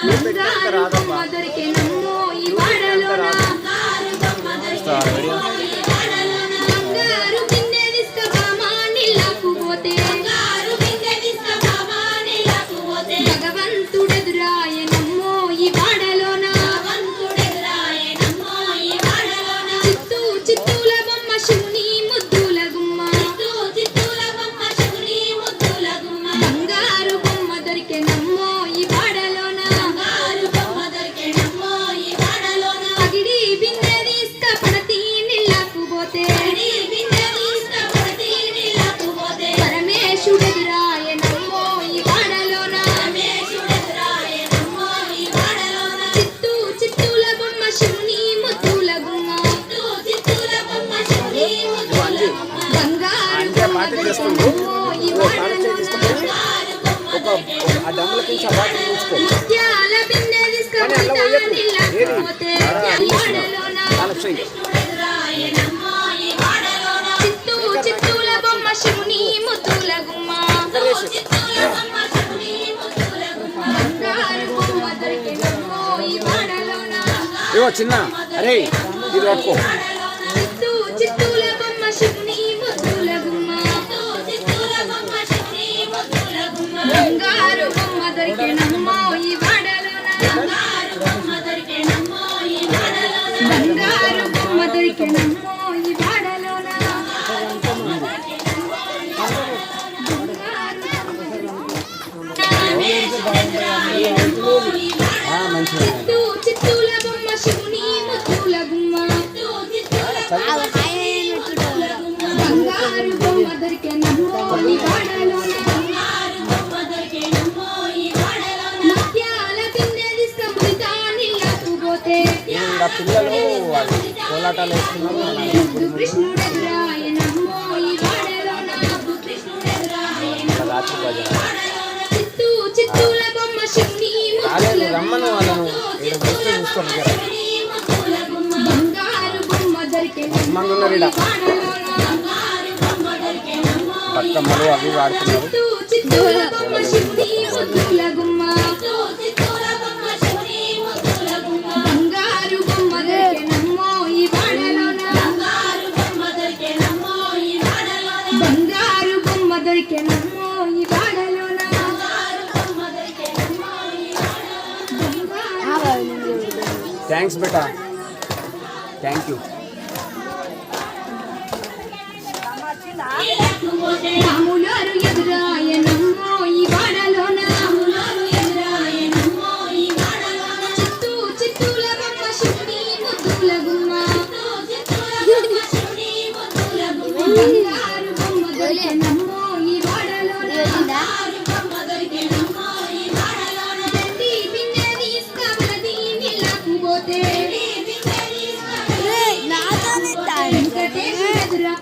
బంగారు బొమ్మ దొరికెనమ్మో ఈ వాడలోన బంగారు బిందె తీసుకురామా నీళ్ళకు పోతే భగవంతుడెదురాయనమ్మో ఈ వాడలోన చిత్తూ చిత్తూల బొమ్మ శివుని ముద్దుల గుమ్మ బంగారు బొమ్మ దొరికెనమ్మో ఈ వాడలోన పగిడి బిందె తీసుకపడతీ నీళ్ళకు పోతే పరమేశుడెదురాయనమ్మో ఈ వాడలోన చిత్తూ చిత్తూల బొమ్మ శివుని ముద్దుల గుమ్మ బంగారు బొమ్మ దొరికెనమ్మో ఈ ముత్యాల బిందె తీసుకపడతా నీళ్ళకు పోతే చిత్తూ చిత్తూల బొమ్మ శివుని ముద్దుల గుమ్మ బంగారు బొమ్మ దొరికెనమ్మో ఈ వాడలోన చిన్న అరే ఇది పట్టుకో చిత్తూ చిత్తూల బొమ్మ శివుని ముద్దుల గుమ్మ బంగారు బొమ్మ దొరికెనమ్మో ఈ వాడలోన బంగారు బొమ్మ దొరికెనమ్మో ఈ వాడలోన చిత్తూ చిత్తూల బొమ్మ శివుని ముద్దుల గుమ్మ బంగారు బొమ్మ దొరికెనమ్మో ఈ వాడలోన ముత్యాల బిందె తీసుకముడితా నీళ్ళకు పోతే పిల్లలు కోలాటాలు వేస్తున్నారు ముద్దు కృష్ణుడెదురాయనమ్మో ఈ వాడలోన రాత్రి భజన చిత్తూ చిత్తూల బొమ్మ శివుని ముద్దుల రమ్మను వాళ్ళను చూసుకోండి బంగారు బొమ్మ దొరికెనమ్మో ఈ వాడలోన బతుకమ్మలు అవి వాడుతున్నారు చిత్తూ చిత్తూల బొమ్మ శివుని ముద్దుల గుమ్మ బంగారు బొమ్మ దొరికెనమ్మో ఈ వాడలోన బంగారు బొమ్మ దొరికెనమ్మో ఈ వాడలోన థ్యాంక్స్ బేటా థ్యాంక్ యూ రాములారు ఎదురాయనమ్మో ఈ వాడలోన చిత్తూ చిత్తూల బొమ్మ శివుని ముద్దుల గుమ్మ బంగారు బొమ్మ దొరికెనమ్మో ఈ వాడలోన దండి బిందె తీసుకవలది నీళ్ళకు పోతే వెంకటేశుడెదురా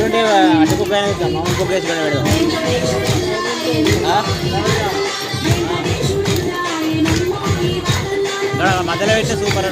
పేరుంటే అటు బుక్ అయినా ఇస్తాం మామూలు బుక్ వేసి కూడా పెడదాం ఇక్కడ మధ్యలో పెడితే సూపర్